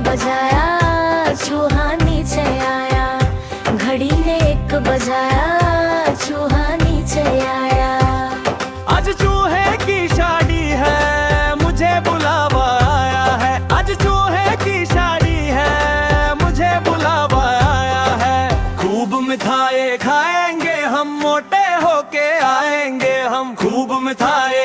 बजाया, चूहा नीचे आया। घड़ी ने 1 बजाया, चूहा नीचे आया। आज चूहे की शादी है, मुझे बुलावा आया है। आज चूहे की शादी है, मुझे बुलावा आया है। खूब मिठाई खाएंगे हम, मोटे होके आएंगे हम। खूब मिठाई